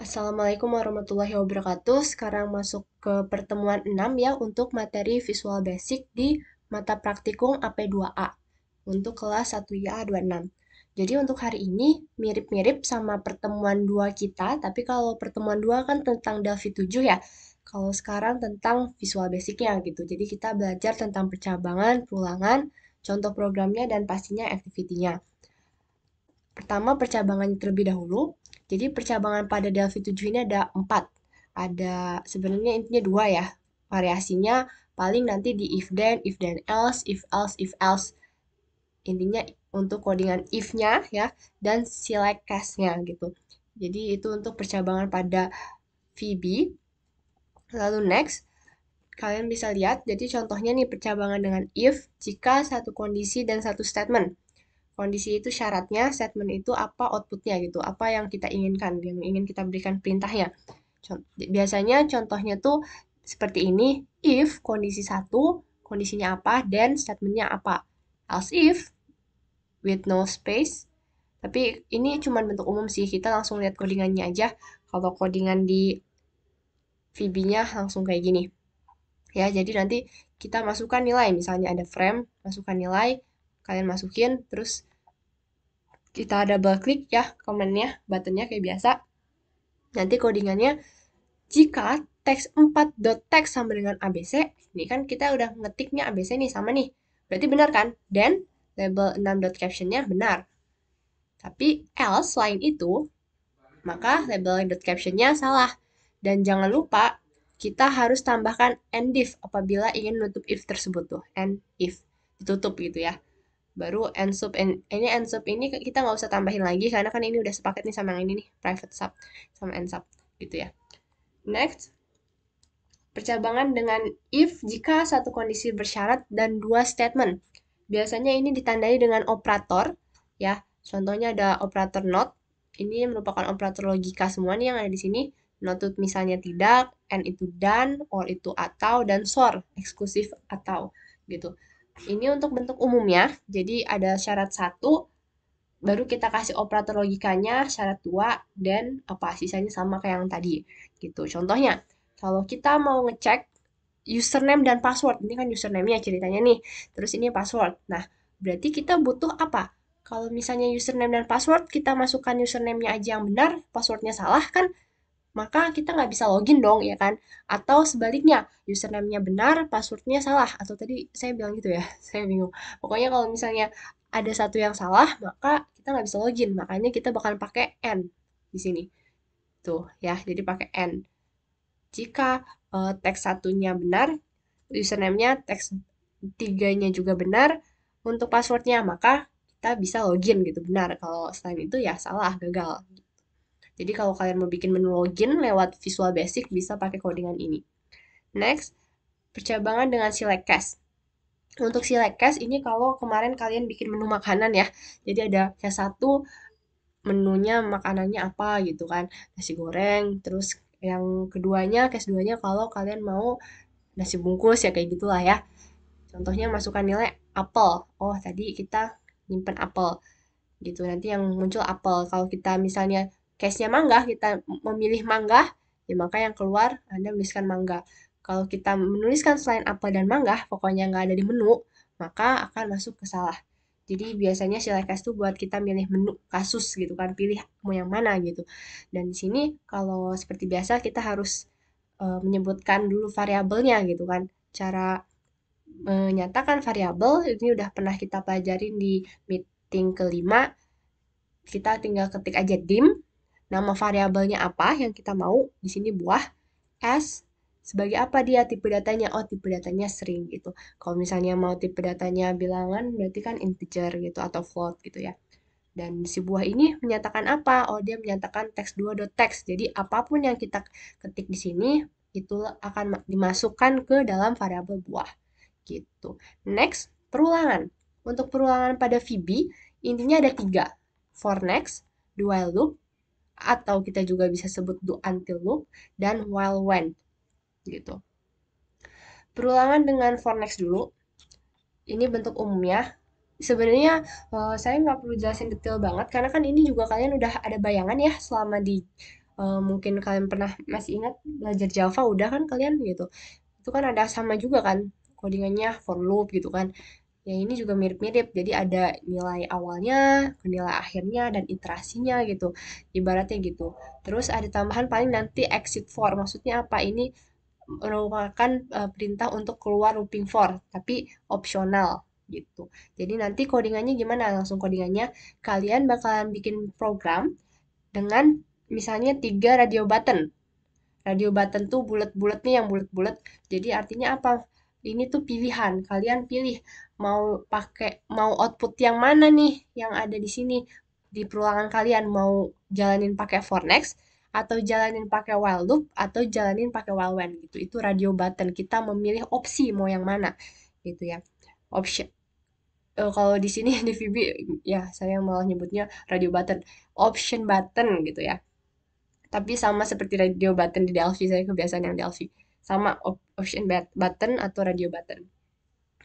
Assalamualaikum warahmatullahi wabarakatuh. Sekarang masuk ke pertemuan 6 ya untuk materi Visual Basic di mata praktikum AP2A untuk kelas 1IA 26. Jadi untuk hari ini mirip-mirip sama pertemuan 2 kita, tapi kalau pertemuan 2 kan tentang Delphi 7 ya. Kalau sekarang tentang Visual Basic-nya gitu. Jadi kita belajar tentang percabangan, perulangan, contoh programnya, dan pastinya activity-nya. Pertama, percabangannya terlebih dahulu. Jadi percabangan pada Delphi 7 ini ada 4. Ada sebenarnya intinya 2 ya. Variasinya paling nanti di if then else, if else, if else. Intinya untuk codingan if-nya ya dan select case-nya gitu. Jadi itu untuk percabangan pada VB. Lalu next, kalian bisa lihat, jadi contohnya nih percabangan dengan if jika satu kondisi dan satu statement. Kondisi itu syaratnya, statement itu apa outputnya gitu, apa yang kita inginkan, yang ingin kita berikan perintahnya. Biasanya contohnya tuh seperti ini, if kondisi satu, kondisinya apa, dan statementnya apa. Else if, with no space. Tapi ini cuma bentuk umum sih, kita langsung lihat codingannya aja. Kalau codingan di VB-nya langsung kayak gini. Ya, jadi nanti kita masukkan nilai, misalnya ada frame, masukkan nilai, kalian masukin, terus kita double klik ya komennya, buttonnya kayak biasa. Nanti codingannya, jika teks 4.text sama dengan ABC, ini kan kita udah ngetiknya ABC nih sama nih. Berarti benar kan? Dan label 6.captionnya benar. Tapi else selain itu, maka label .captionnya salah. Dan jangan lupa kita harus tambahkan end if apabila ingin menutup if tersebut tuh. End if ditutup gitu ya. Baru end sub ini kita nggak usah tambahin lagi karena kan ini udah sepaket nih sama yang ini nih, private sub sama end sub gitu ya. Next, percabangan dengan if jika satu kondisi bersyarat dan dua statement. Biasanya ini ditandai dengan operator ya. Contohnya ada operator not. Ini merupakan operator logika semua nih yang ada di sini. Not itu misalnya tidak, and itu dan, or itu atau, dan sor eksklusif atau gitu. Ini untuk bentuk umumnya. Jadi ada syarat satu, baru kita kasih operator logikanya, syarat 2, dan apa sisanya sama kayak yang tadi gitu. Contohnya, kalau kita mau ngecek username dan password, ini kan username-nya ceritanya nih, terus ini password. Nah, berarti kita butuh apa? Kalau misalnya username dan password, kita masukkan username-nya aja yang benar, passwordnya salah kan, maka kita nggak bisa login dong, ya kan? Atau sebaliknya, username-nya benar, password-nya salah. Atau tadi saya bilang gitu ya, saya bingung. Pokoknya kalau misalnya ada satu yang salah, maka kita nggak bisa login. Makanya kita bakal pakai N di sini. Tuh ya, jadi pakai N. Jika teks satunya benar, username-nya, teks tiganya juga benar, untuk passwordnya, maka kita bisa login gitu, benar. Kalau selain itu ya salah, gagal. Jadi kalau kalian mau bikin menu login lewat Visual Basic, bisa pakai codingan ini. Next, percabangan dengan select case. Untuk select case ini kalau kemarin kalian bikin menu makanan ya. Jadi ada case 1, menunya makanannya apa gitu kan. Nasi goreng, terus yang keduanya, case 2-nya kalau kalian mau nasi bungkus ya kayak gitulah ya. Contohnya masukkan nilai apel. Oh, tadi kita nyimpen apel gitu. Nanti yang muncul apel. Kalau kita misalnya case-nya mangga, kita memilih mangga, ya maka yang keluar Anda menuliskan mangga. Kalau kita menuliskan selain apel dan mangga, pokoknya nggak ada di menu, maka akan masuk ke salah. Jadi biasanya select case itu buat kita milih menu kasus gitu kan, pilih mau yang mana gitu. Dan di sini kalau seperti biasa kita harus menyebutkan dulu variabelnya gitu kan. Cara menyatakan variabel ini udah pernah kita pelajarin di meeting kelima. Kita tinggal ketik aja dim, nama variabelnya apa yang kita mau, di sini buah, s, sebagai apa dia tipe datanya, oh tipe datanya string gitu. Kalau misalnya mau tipe datanya bilangan, berarti kan integer gitu atau float gitu ya. Dan si buah ini menyatakan apa? Oh, dia menyatakan text2.text. Jadi apapun yang kita ketik di sini itu akan dimasukkan ke dalam variabel buah gitu. Next, perulangan. Untuk perulangan pada VB, intinya ada 3. For next, do while loop, atau kita juga bisa sebut do until loop, dan while when gitu. Perulangan dengan for next dulu. Ini bentuk umumnya. Sebenarnya saya nggak perlu jelasin detail banget karena kan ini juga kalian udah ada bayangan ya selama di Mungkin kalian pernah masih ingat belajar Java udah kan kalian gitu. Itu kan ada sama juga kan codingannya for loop gitu kan. Yang ini juga mirip-mirip. Jadi ada nilai awalnya, nilai akhirnya dan iterasinya gitu. Ibaratnya gitu. Terus ada tambahan paling nanti exit for. Maksudnya apa? Ini merupakan perintah untuk keluar looping for, tapi opsional gitu. Jadi nanti codingannya gimana? Langsung codingannya kalian bakalan bikin program dengan misalnya 3 radio button. Radio button tuh bulat-bulatnya yang bulat-bulat. Jadi artinya apa? Ini tuh pilihan. Kalian pilih mau output yang mana nih yang ada di sini di perulangan kalian mau jalanin pakai for next atau jalanin pakai while loop atau jalanin pakai while when gitu. Itu radio button. Kita memilih opsi mau yang mana gitu ya. Option kalau di sini di VB ya saya malah nyebutnya radio button, option button gitu ya. Tapi sama seperti radio button di Delphi, saya kebiasaan yang Delphi. Sama option button atau radio button.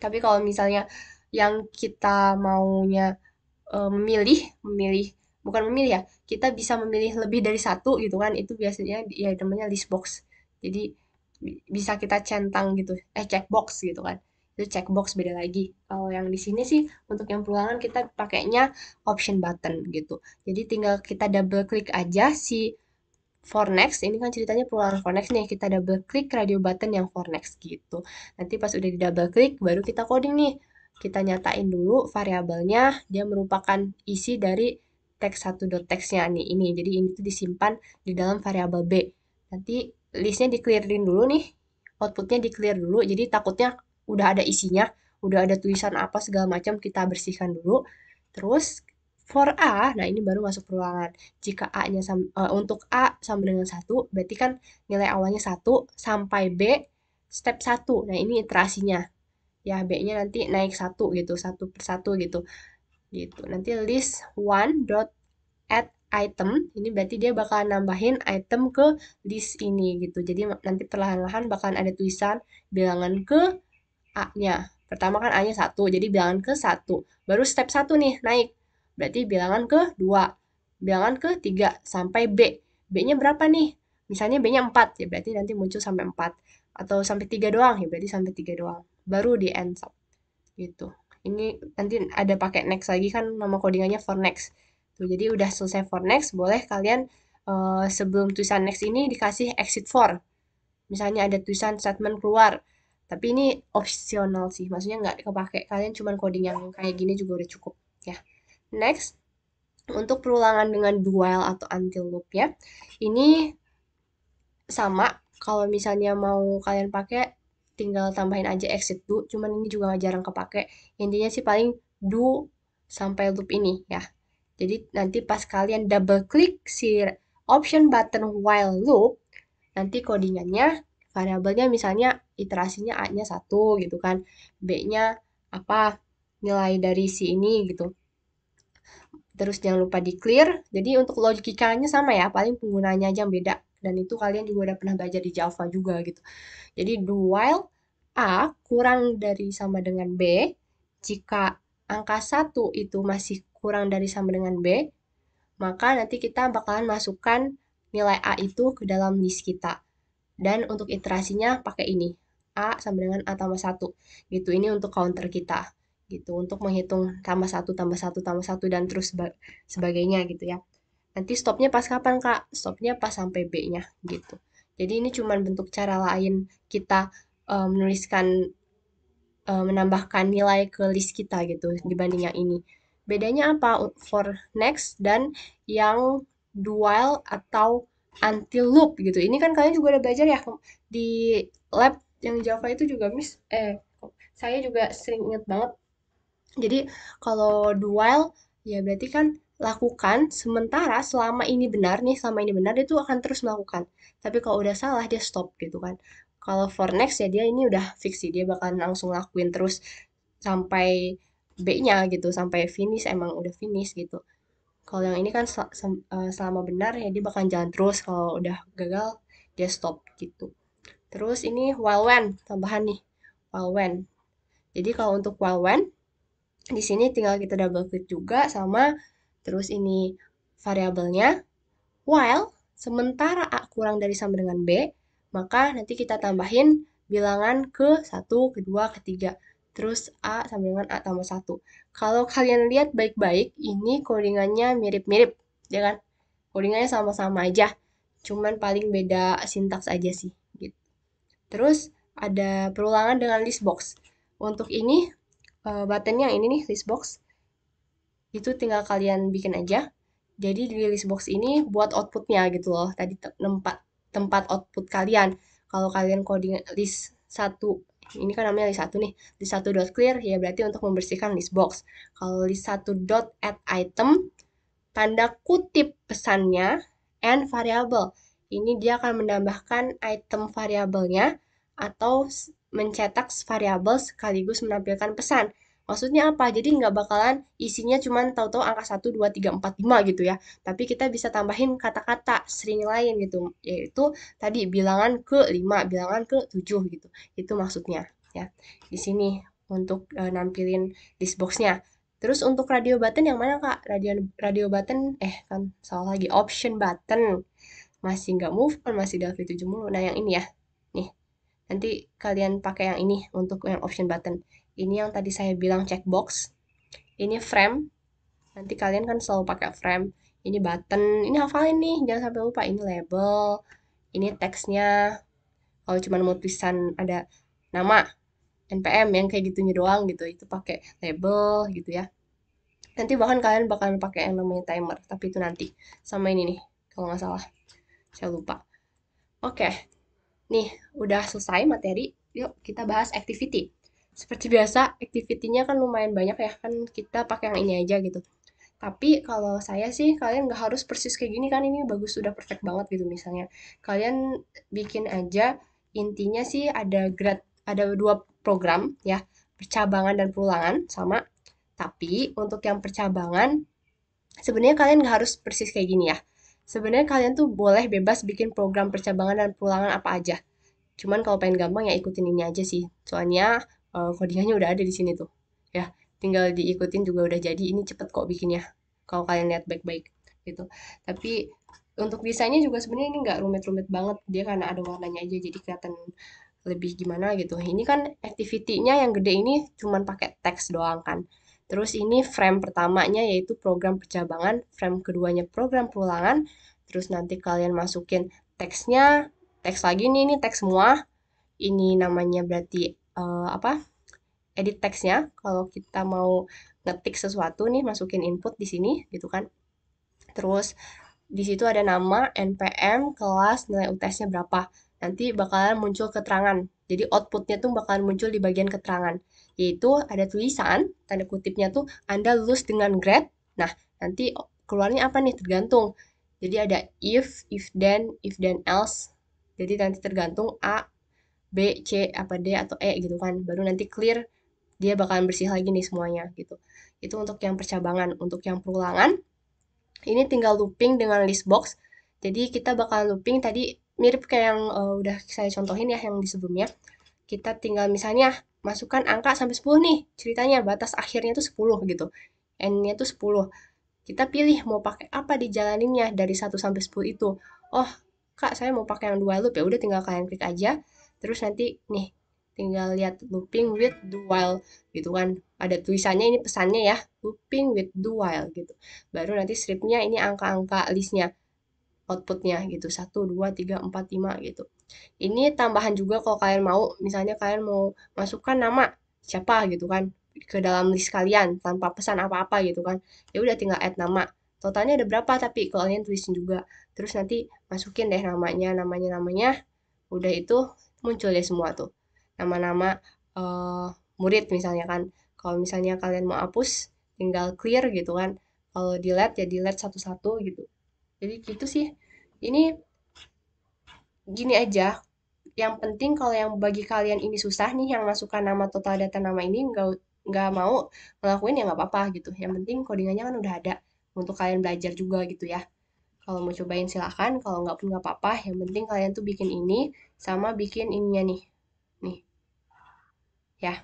Tapi kalau misalnya yang kita maunya memilih, memilih bukan memilih ya, kita bisa memilih lebih dari satu gitu kan, itu biasanya ya namanya list box. Jadi bisa kita centang gitu, checkbox gitu kan. Itu checkbox beda lagi. Kalau yang di sini sih untuk yang perulangan kita pakainya option button gitu. Jadi tinggal kita double klik aja si for next, ini kan ceritanya perulangan for next nih, kita double klik radio button yang for next gitu. Nanti pas udah di double klik, baru kita coding nih. Kita nyatain dulu variabelnya, dia merupakan isi dari text1.txt-nya nih, ini. Jadi ini tuh disimpan di dalam variabel B. Nanti listnya di-clearin dulu nih, outputnya di-clear dulu, jadi takutnya udah ada isinya, udah ada tulisan apa segala macam, kita bersihkan dulu. Terus for A, nah ini baru masuk perulangan. Jika untuk A sama dengan satu, berarti kan nilai awalnya satu sampai B step satu. Nah, ini iterasinya. Ya, B-nya nanti naik satu gitu, satu per satu gitu. Gitu. Nanti list one dot add item, ini berarti dia bakal nambahin item ke list ini gitu. Jadi nanti perlahan-lahan bakalan ada tulisan bilangan ke A-nya. Pertama kan A-nya satu, jadi bilangan ke satu. Baru step satu nih naik. Berarti bilangan ke 2, bilangan ke 3 sampai B. B-nya berapa nih? Misalnya B-nya 4, ya berarti nanti muncul sampai 4. Atau sampai 3 doang, ya berarti sampai 3 doang. Baru di end stop. Gitu. Ini nanti ada pakai next lagi kan nama codingannya for next. Tuh, jadi udah selesai for next, boleh kalian sebelum tulisan next ini dikasih exit for. Misalnya ada tulisan statement keluar. Tapi ini opsional sih, maksudnya nggak kepake. Kalian cuman coding yang kayak gini juga udah cukup ya. Next, untuk perulangan dengan do while atau until loop ya. Ini sama, kalau misalnya mau kalian pakai tinggal tambahin aja exit do, cuman ini juga jarang kepake. Intinya sih paling do sampai loop ini ya. Jadi nanti pas kalian double klik si option button while loop, nanti codingannya variabelnya misalnya iterasinya A-nya satu gitu kan, B-nya apa nilai dari si ini gitu. Terus jangan lupa di clear. Jadi untuk logikanya sama ya, paling penggunanya aja yang beda. Dan itu kalian juga udah pernah belajar di Java juga gitu. Jadi do while A kurang dari sama dengan B, jika angka satu itu masih kurang dari sama dengan B, maka nanti kita bakalan masukkan nilai A itu ke dalam list kita. Dan untuk iterasinya pakai ini. A sama dengan A tambah 1. Gitu, ini untuk counter kita. Gitu, untuk menghitung tambah satu tambah satu tambah satu dan terus sebagainya gitu ya. Nanti stopnya pas kapan, Kak? Stopnya pas sampai B-nya gitu. Jadi ini cuma bentuk cara lain kita menuliskan menambahkan nilai ke list kita gitu dibanding yang ini. Bedanya apa for next dan yang do while atau until loop gitu. Ini kan kalian juga udah belajar ya di lab yang Java itu juga saya juga sering inget banget. Jadi kalau do while ya berarti kan lakukan sementara selama ini benar nih, selama ini benar dia tuh akan terus melakukan. Tapi kalau udah salah dia stop gitu kan. Kalau for next ya dia ini udah fix sih, dia bakalan langsung lakuin terus sampai B-nya gitu, sampai finish emang udah finish gitu. Kalau yang ini kan selama benar ya dia bakalan jalan terus, kalau udah gagal dia stop gitu. Terus ini while when, tambahan nih. While when. Jadi kalau untuk while when di sini tinggal kita double klik juga sama terus ini variabelnya while Sementara A kurang dari sama dengan B, maka nanti kita tambahin bilangan ke 1, kedua, ketiga. Terus A sama dengan A tambah 1. Kalau kalian lihat baik-baik, ini codingannya mirip-mirip, ya kan? Codingannya sama-sama aja, cuman paling beda sintaks aja sih. Gitu. Terus ada perulangan dengan list box. Untuk ini, button yang ini nih, list box, itu tinggal kalian bikin aja. Jadi di list box ini buat outputnya gitu loh. Tadi tempat output kalian. Kalau kalian coding list satu, ini kan namanya list satu nih. List satu dot clear ya berarti untuk membersihkan list box. Kalau list satu dot add item, tanda kutip pesannya and variable. Ini dia akan menambahkan item variabelnya atau mencetak variabel sekaligus menampilkan pesan. Maksudnya apa? Jadi nggak bakalan isinya cuma tahu-tahu angka 1, 2, 3, 4, 5 gitu ya. Tapi kita bisa tambahin kata-kata string lain gitu. Yaitu tadi bilangan ke 5, bilangan ke 7 gitu. Itu maksudnya ya. Di sini untuk nampilin list box-nya. Terus untuk radio button yang mana Kak? Radio button, kan salah lagi, option button. Masih nggak move on, masih Delphi 7 mulu. Nah yang ini ya, nih. Nanti kalian pakai yang ini untuk yang option button. Ini yang tadi saya bilang checkbox. Ini frame. Nanti kalian kan selalu pakai frame. Ini button. Ini hafalin nih, jangan sampai lupa. Ini label. Ini teksnya. Kalau cuma mau tulisan ada nama, NPM yang kayak gitunya doang gitu. Itu pakai label gitu ya. Nanti bahkan kalian bakalan pakai yang namanya timer, tapi itu nanti. Sama ini nih, kalau nggak salah. Saya lupa. Oke, nih udah selesai materi. Yuk kita bahas activity. Seperti biasa, activity-nya kan lumayan banyak ya, kan kita pakai yang ini aja gitu. Tapi kalau saya sih, kalian nggak harus persis kayak gini kan, ini bagus, sudah perfect banget gitu misalnya. Kalian bikin aja, intinya sih ada dua program ya, percabangan dan perulangan, sama. Tapi untuk yang percabangan, sebenarnya kalian nggak harus persis kayak gini ya. Sebenarnya kalian tuh boleh bebas bikin program percabangan dan perulangan apa aja. Cuman kalau pengen gampang ya ikutin ini aja sih. Soalnya codingannya udah ada di sini tuh. Ya, tinggal diikutin juga udah jadi. Ini cepet kok bikinnya. Kalau kalian lihat baik-baik gitu. Tapi untuk desainnya juga sebenarnya ini nggak rumit-rumit banget. Dia karena ada warnanya aja jadi kelihatan lebih gimana gitu. Ini kan activity-nya yang gede ini cuman pakai teks doang kan. Terus ini frame pertamanya yaitu program percabangan, frame keduanya program perulangan. Terus nanti kalian masukin teksnya, teks lagi nih, ini teks semua. Ini namanya berarti apa? Edit teksnya. Kalau kita mau ngetik sesuatu nih, masukin input di sini gitu kan. Terus di situ ada nama, NPM, kelas, nilai UTS-nya berapa. Nanti bakalan muncul keterangan. Jadi outputnya tuh bakalan muncul di bagian keterangan. Yaitu ada tulisan, tanda kutipnya tuh Anda lulus dengan grade. Nah, nanti keluarnya apa nih? Tergantung. Jadi ada if then else. Jadi nanti tergantung A, B, C, apa D, atau E gitu kan. Baru nanti clear, dia bakalan bersih lagi nih semuanya gitu. Itu untuk yang percabangan. Untuk yang perulangan, ini tinggal looping dengan list box. Jadi kita bakal looping tadi mirip kayak yang udah saya contohin ya yang di sebelumnya. Kita tinggal misalnya masukkan angka sampai 10 nih. Ceritanya batas akhirnya tuh 10 gitu. N-nya tuh 10. Kita pilih mau pakai apa dijalaninnya dari 1 sampai 10 itu. Oh, Kak, saya mau pakai yang dua loop ya. Udah tinggal kalian klik aja. Terus nanti nih tinggal lihat looping with do while gitu kan. Ada tulisannya ini pesannya ya, looping with do while gitu. Baru nanti stripnya ini angka-angka listnya, outputnya gitu. 1, 2, 3, 4, 5 gitu. Ini tambahan juga kalau kalian mau, misalnya kalian mau masukkan nama siapa gitu kan ke dalam list kalian tanpa pesan apa-apa gitu kan. Ya udah tinggal add nama. Totalnya ada berapa tapi kalian tulisin juga. Terus nanti masukin deh namanya. Udah itu muncul deh semua tuh. Nama-nama murid misalnya kan. Kalau misalnya kalian mau hapus, tinggal clear gitu kan. Kalau delete ya delete satu-satu gitu. Jadi gitu sih. Ini gini aja, yang penting kalau yang bagi kalian ini susah nih yang masukkan nama total data nama ini nggak mau ngelakuin ya nggak apa-apa gitu. Yang penting codingannya kan udah ada untuk kalian belajar juga gitu ya. Kalau mau cobain silahkan, kalau nggak pun nggak apa-apa. Yang penting kalian tuh bikin ini sama bikin ininya nih, nih ya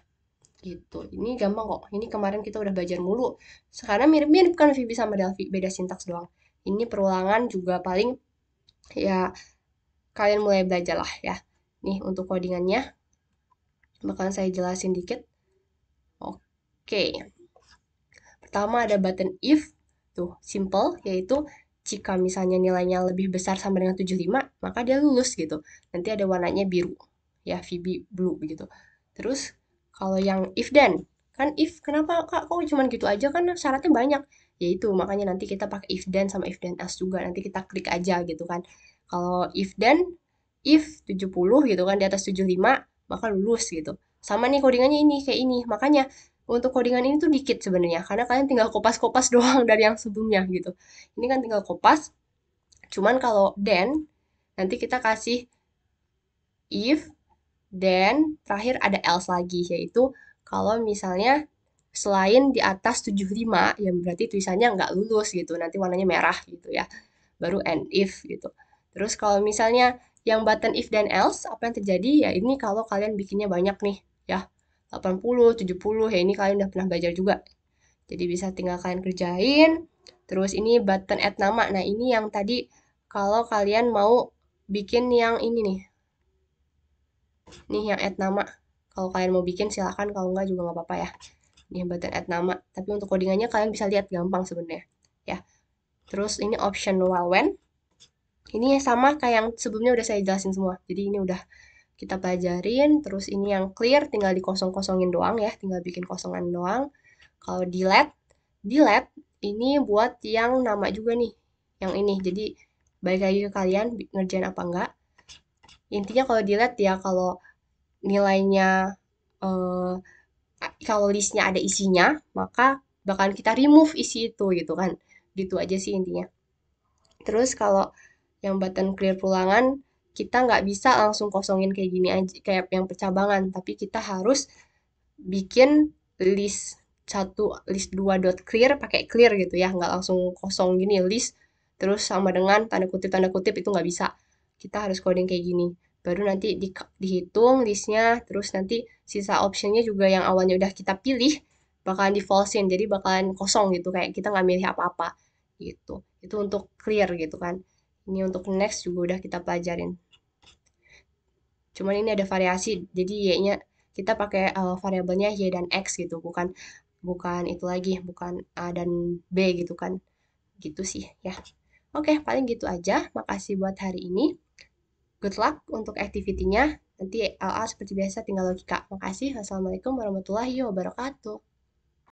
gitu. Ini gampang kok. Ini kemarin kita udah belajar mulu. Sekarang mirip-mirip kan VB sama Delphi, beda sintaks doang. Ini perulangan juga paling Ya, kalian mulai belajar lah ya. Nih untuk codingannya, bakalan saya jelasin dikit. Oke, pertama ada button if, tuh simple, yaitu jika misalnya nilainya lebih besar sama dengan 75, maka dia lulus gitu. Nanti ada warnanya biru, ya VB blue gitu. Terus kalau yang if then, kan if, kenapa kak kok cuman gitu aja, kan syaratnya banyak. Yaitu makanya nanti kita pakai if then sama if then else juga, nanti kita klik aja gitu kan. Kalau if then, if 70 gitu kan di atas 75, maka lulus gitu. Sama nih codingannya ini kayak ini, makanya untuk codingan ini tuh dikit sebenarnya, karena kalian tinggal kopas-kopas doang dari yang sebelumnya gitu. Ini kan tinggal kopas, cuman kalau then, nanti kita kasih if, then, terakhir ada else lagi, yaitu kalau misalnya selain di atas 75, ya berarti tulisannya nggak lulus gitu, nanti warnanya merah gitu ya, baru and if gitu. Terus kalau misalnya yang button if dan else, apa yang terjadi? Ya ini kalau kalian bikinnya banyak nih, ya 80, 70, ya ini kalian udah pernah belajar juga. Jadi bisa tinggal kalian kerjain. Terus ini button add nama. Nah, ini yang tadi kalau kalian mau bikin yang ini nih. Nih yang add nama. Kalau kalian mau bikin silahkan, kalau enggak juga nggak apa-apa ya. Ini button add nama. Tapi untuk codingannya kalian bisa lihat gampang sebenarnya. Ya. Terus ini option while when. Ini sama kayak yang sebelumnya udah saya jelasin semua. Jadi ini udah kita pelajarin. Terus ini yang clear tinggal dikosong-kosongin doang ya. Tinggal bikin kosongan doang. Kalau delete, delete ini buat yang nama juga nih. Yang ini. Jadi balik lagi ke kalian ngerjain apa enggak. Intinya kalau delete ya kalau nilainya eh, kalau listnya ada isinya, maka bahkan kita remove isi itu gitu kan. Gitu aja sih intinya. Terus kalau yang button clear pulangan, kita nggak bisa langsung kosongin kayak gini aja, kayak yang percabangan, tapi kita harus bikin list satu, list dua dot clear pakai clear gitu ya, nggak langsung kosong gini list terus sama dengan tanda kutip itu nggak bisa. Kita harus coding kayak gini. Baru nanti dihitung listnya, terus nanti sisa optionnya juga yang awalnya udah kita pilih bakalan di false-in, jadi bakalan kosong gitu kayak kita nggak milih apa-apa gitu. Itu untuk clear gitu kan. Ini untuk next juga udah kita pelajarin. Cuman ini ada variasi, jadi y-nya kita pakai variabelnya y dan x gitu, bukan bukan itu lagi, bukan a dan b gitu kan. Gitu sih ya. Oke, paling gitu aja. Makasih buat hari ini. Good luck untuk activity-nya. Nanti LA seperti biasa tinggal logika. Makasih. Wassalamualaikum warahmatullahi wabarakatuh.